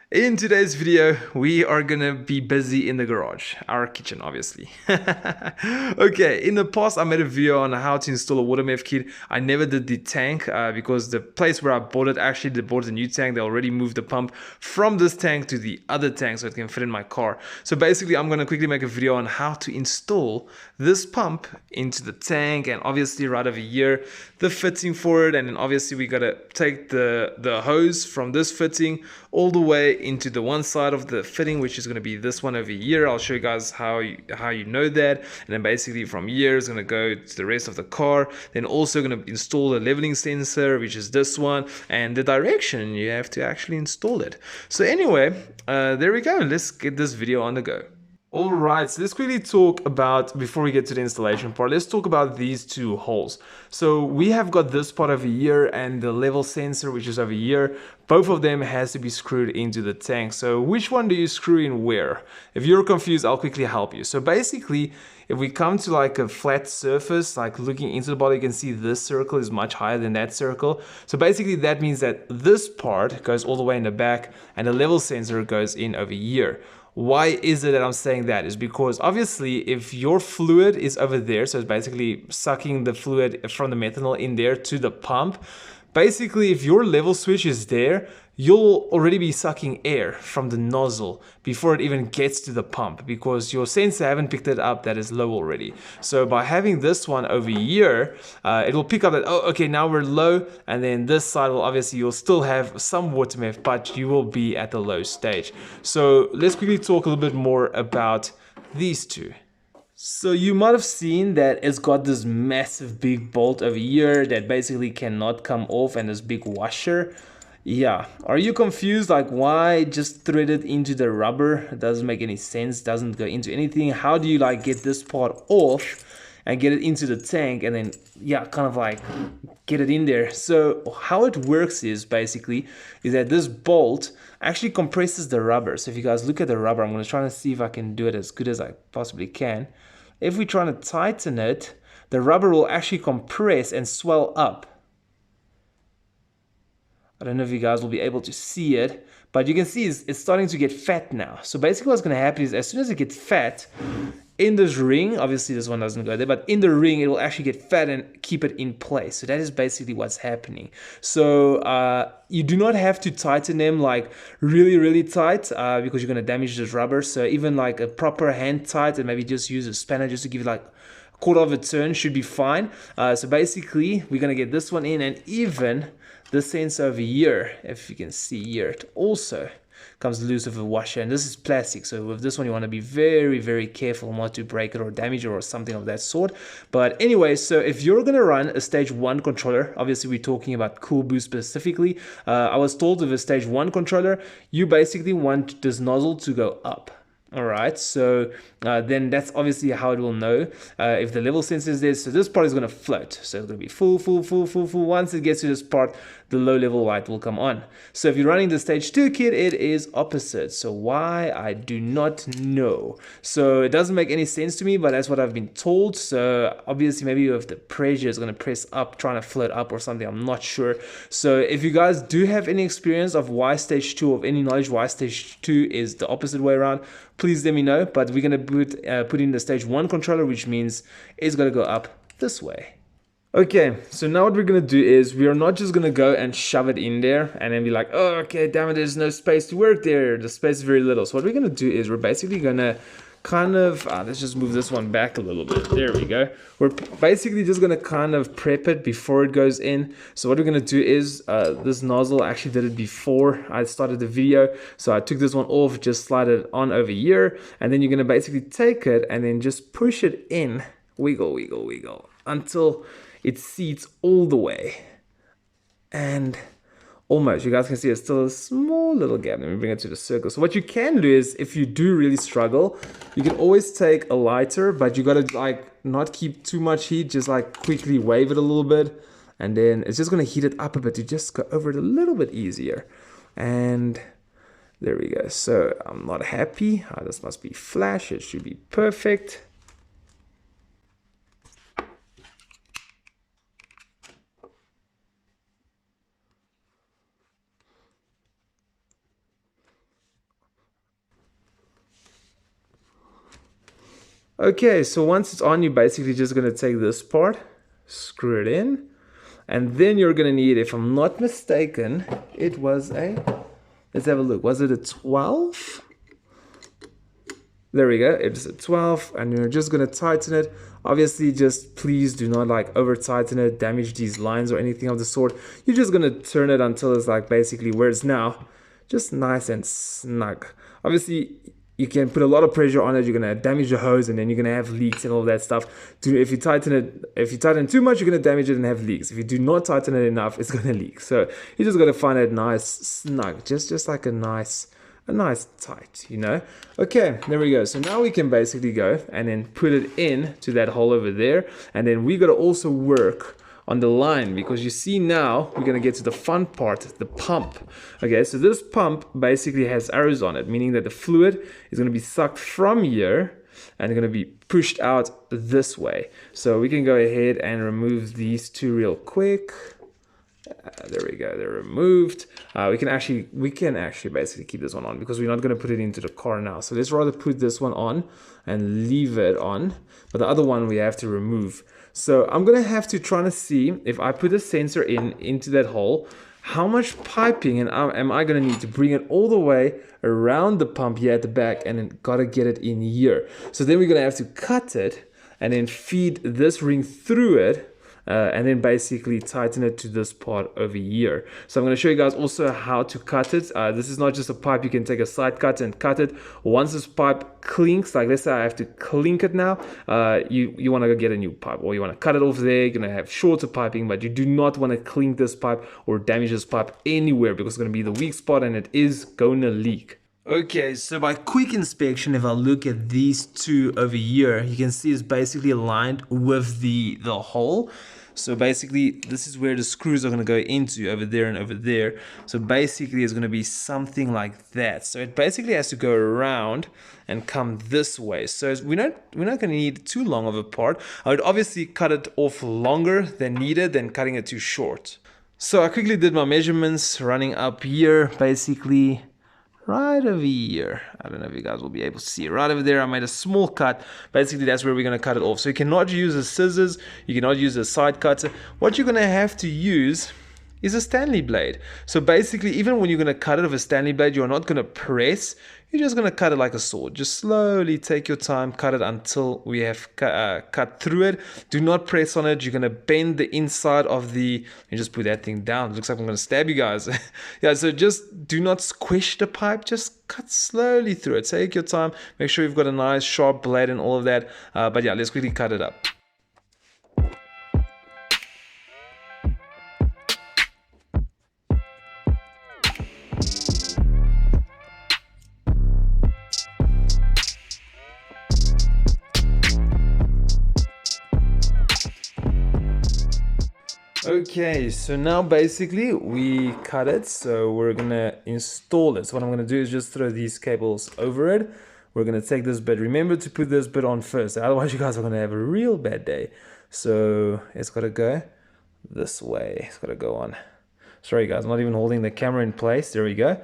In today's video, we are gonna be busy in the garage, our kitchen, obviously. Okay, in the past, I made a video on how to install a water meth kit. I never did the tank because the place where I bought it, actually, they bought a new tank. They already moved the pump from this tank to the other tank so it can fit in my car. So basically, I'm gonna quickly make a video on how to install this pump into the tank, and obviously right over here, the fitting for it, and then obviously we gotta take the hose from this fitting all the way into the one side of the fitting, which is going to be this one over here. I'll show you guys how you know that, and then basically from here is going to go to the rest of the car. Then also going to install the leveling sensor, which is this one, and the direction you have to actually install it. So anyway, there we go. Let's get this video on the go. Alright, so let's quickly talk about, before we get to the installation part, let's talk about these two holes. So we have got this part over here and the level sensor, which is over here. Both of them has to be screwed into the tank. So which one do you screw in where? If you're confused, I'll quickly help you. So basically, if we come to like a flat surface, like looking into the bottle, you can see this circle is much higher than that circle. So basically that means that this part goes all the way in the back and the level sensor goes in over here. Why is it that I'm saying that? Is because obviously if your fluid is over there, so it's basically sucking the fluid from the methanol in there to the pump, basically if your level switch is there, you'll already be sucking air from the nozzle before it even gets to the pump because your sensor haven't picked it up that is low already. So by having this one over here, it will pick up that, oh, okay, now we're low, and then this side will obviously, you'll still have some water meth, but you will be at the low stage. So let's quickly talk a little bit more about these two. So you might have seen that it's got this massive big bolt over here that basically cannot come off, and this big washer. Yeah, are you confused like why just thread it into the rubber? It doesn't make any sense, doesn't go into anything. How do you like get this part off and get it into the tank and then, yeah, kind of like get it in there? So how it works is basically is that this bolt actually compresses the rubber. So if you guys look at the rubber, I'm going to try to see if I can do it as good as I possibly can. If we try to tighten it, the rubber will actually compress and swell up. I don't know if you guys will be able to see it, but you can see it's starting to get fat now. So basically what's going to happen is as soon as it gets fat, in this ring, obviously this one doesn't go there, but in the ring it will actually get fat and keep it in place. So that is basically what's happening. So you do not have to tighten them like really tight because you're going to damage this rubber. So even like a proper hand tight, and maybe just use a spanner just to give it like a quarter of a turn should be fine. So basically we're going to get this one in, and even the sensor over here, if you can see here, it also comes loose with a washer, and this is plastic, so with this one you want to be very careful not to break it or damage it or something of that sort. But anyway, so if you're going to run a stage 1 controller, obviously we're talking about Cool Boost specifically, I was told with a stage 1 controller you basically want this nozzle to go up. Alright, so then that's obviously how it will know if the level sensor is there. So this part is going to float. So it's going to be full. Once it gets to this part, the low level light will come on. So if you're running the stage 2 kit, it is opposite. So why? I do not know. So it doesn't make any sense to me, but that's what I've been told. So obviously maybe if the pressure is going to press up, trying to float up or something, I'm not sure. So if you guys do have any experience of why stage 2, of any knowledge why stage 2 is the opposite way around, please let me know. But we're going to put in the stage 1 controller, which means it's going to go up this way. Okay, so now what we're going to do is we are not just going to go and shove it in there and then be like, oh, okay, damn it, there's no space to work there. The space is very little. So what we're going to do is we're basically going to kind of, let's just move this one back a little bit. There we go. We're basically just going to kind of prep it before it goes in. So what we're going to do is this nozzle, I actually did it before I started the video. So I took this one off, just slide it on over here. And then you're going to basically take it and then just push it in, wiggle, until it seats all the way. And almost, you guys can see it's still a small little gap. Let me bring it to the circle. So what you can do is, if you do really struggle, you can always take a lighter, but you gotta like not keep too much heat, just like quickly wave it a little bit, and then it's just gonna heat it up a bit to just go over it a little bit easier. And there we go. So I'm not happy. This must be flash. It should be perfect. Okay, so once it's on, you're basically just gonna take this part, screw it in, and then you're gonna need, if I'm not mistaken, it was a, let's have a look, was it a 12? There we go, it's a 12, and you're just gonna tighten it. Obviously, just please do not like over tighten it, damage these lines or anything of the sort. You're just gonna turn it until it's like basically where it's now, just nice and snug. Obviously, you can put a lot of pressure on it, you're gonna damage the hose, and then you're gonna have leaks and all that stuff. If you tighten too much, you're gonna damage it and have leaks. If you do not tighten it enough, it's gonna leak. So you just gotta find it nice, snug, just like a nice tight, you know. Okay, there we go. So now we can basically go and then put it in to that hole over there, and then we got to also work on the line, because you see now we're going to get to the fun part, the pump. Okay, so this pump basically has arrows on it, meaning that the fluid is going to be sucked from here and going to be pushed out this way. So we can go ahead and remove these two real quick. There we go, they're removed. We can actually basically keep this one on, because we're not going to put it into the car now. So let's rather put this one on and leave it on, but the other one we have to remove. So I'm going to have to try to see, if I put a sensor into that hole, how much piping and am I going to need to bring it all the way around the pump here at the back, and then got to get it in here. So then we're going to have to cut it and then feed this ring through it, and then basically tighten it to this part over here. So I'm going to show you guys also how to cut it. This is not just a pipe. You can take a side cut and cut it. Once this pipe clinks, like let's say I have to clink it now, you want to go get a new pipe, or you want to cut it off there. You're going to have shorter piping, but you do not want to clink this pipe or damage this pipe anywhere, because it's going to be the weak spot and it is going to leak. Okay, so by quick inspection, if I look at these two over here, you can see it's basically aligned with the hole. So basically, this is where the screws are going to go into, over there and over there. So basically, it's going to be something like that. So it basically has to go around and come this way. So we're not going to need too long of a part. I would obviously cut it off longer than needed than cutting it too short. So I quickly did my measurements, running up here, basically right over here. I don't know if you guys will be able to see it. Right over there, I made a small cut. Basically, that's where we're going to cut it off. So you cannot use a scissors. You cannot use a side cutter. What you're going to have to use is a Stanley blade. So basically, even when you're going to cut it with a Stanley blade, you're not going to press. You're just going to cut it like a sword. Just slowly take your time, cut it until we have cut through it. Do not press on it. You're going to bend the inside of the, and just put that thing down. It looks like I'm going to stab you guys. Yeah, so just do not squish the pipe. Just cut slowly through it. Take your time. Make sure you've got a nice sharp blade and all of that. But yeah, let's quickly cut it up. Okay, so now basically we cut it, so we're gonna install it. So what I'm gonna do is just throw these cables over it. We're gonna take this bit. Remember to put this bit on first, otherwise you guys are gonna have a real bad day. So it's gotta go this way. It's gotta go on. Sorry guys, I'm not even holding the camera in place. There we go.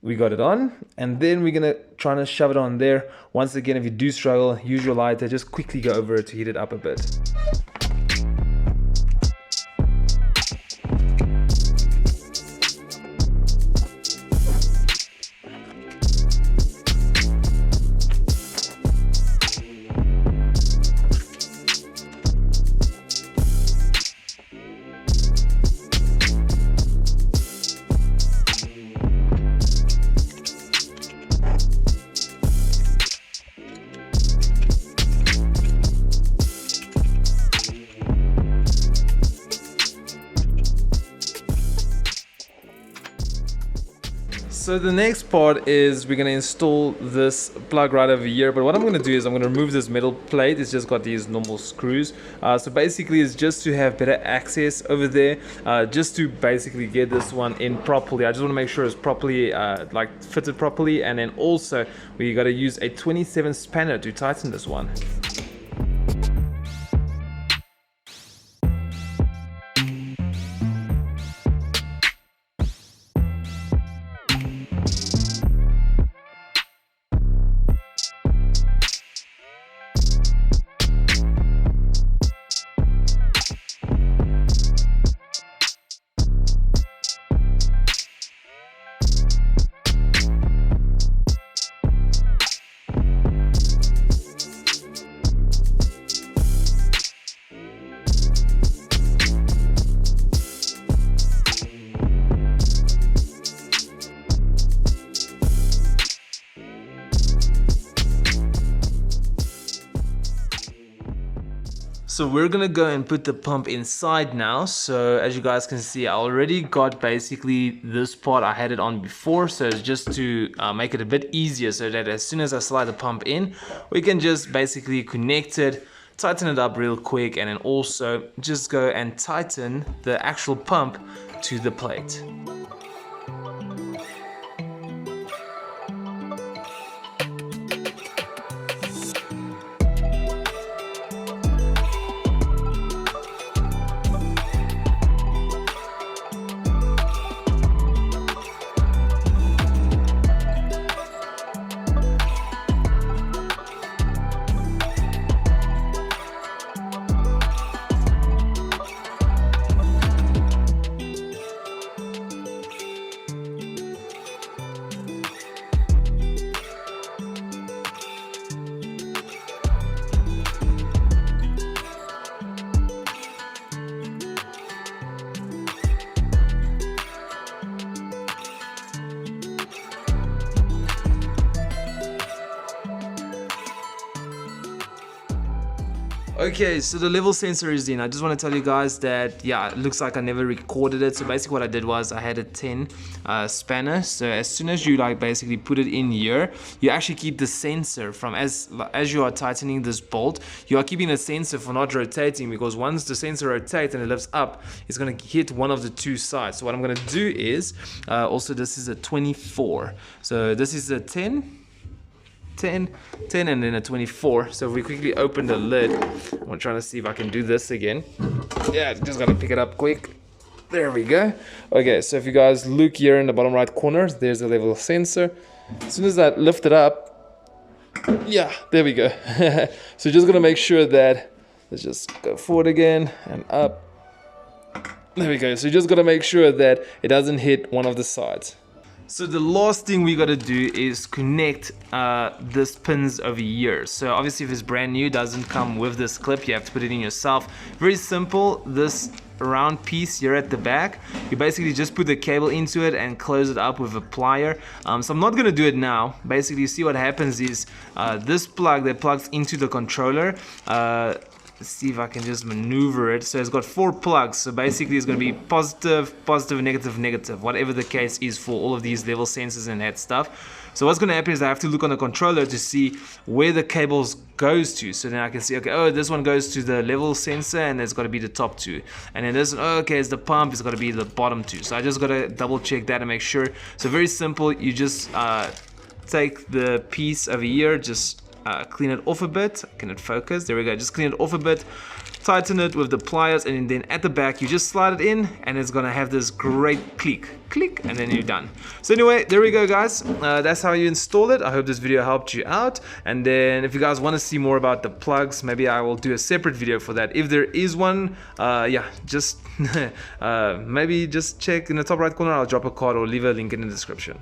We got it on, and then we're gonna try to shove it on there. Once again, if you do struggle, use your lighter. Just quickly go over it to heat it up a bit. So the next part is we're going to install this plug right over here, but what I'm going to do is I'm going to remove this metal plate. It's just got these normal screws. So basically it's just to have better access over there, just to basically get this one in properly. I just want to make sure it's properly like fitted properly, and then also we got to use a 27 spanner to tighten this one. So we're gonna go and put the pump inside now. So as you guys can see, I already got basically this part. I had it on before, so it's just to make it a bit easier, so that as soon as I slide the pump in, we can just basically connect it, tighten it up real quick, and then also just go and tighten the actual pump to the plate. Okay, so the level sensor is in. I just want to tell you guys that, yeah, it looks like I never recorded it. So basically what I did was I had a 10 spanner. So as soon as you like basically put it in here, you actually keep the sensor from, as you are tightening this bolt, you are keeping the sensor for not rotating, because once the sensor rotates and it lifts up, it's going to hit one of the two sides. So what I'm going to do is, also this is a 24. So this is a 10, and then a 24. So if we quickly open the lid, I'm trying to see if I can do this again. Yeah, just gotta pick it up quick. There we go. Okay, so if you guys look here in the bottom right corner, there's a level sensor. As soon as I lift it up, yeah, there we go. So just gonna make sure that, let's just go forward again and up. There we go. So you just gotta make sure that it doesn't hit one of the sides. So the last thing we got to do is connect this pins over here. So obviously if it's brand new, it doesn't come with this clip, you have to put it in yourself. Very simple. This round piece here at the back, you basically just put the cable into it and close it up with a plier. So I'm not gonna do it now. Basically, you see what happens is this plug that plugs into the controller, let's see if I can just maneuver it. So it's got 4 plugs. So basically it's going to be positive, positive, negative, negative, whatever the case is for all of these level sensors and that stuff. So what's going to happen is I have to look on the controller to see where the cables goes to. So then I can see, okay, oh, this one goes to the level sensor and it's got to be the top 2. And then this, oh, okay, it's the pump, it's got to be the bottom 2. So I just got to double check that and make sure. So very simple. You just take the piece over here, just clean it off a bit. Can it focus? There we go. Just clean it off a bit, tighten it with the pliers, and then at the back you just slide it in and it's gonna have this great click, and then you're done. So anyway, there we go, guys. That's how you install it. I hope this video helped you out, and then if you guys want to see more about the plugs, maybe I will do a separate video for that if there is one. Yeah, just maybe just check in the top right corner. I'll drop a card or leave a link in the description.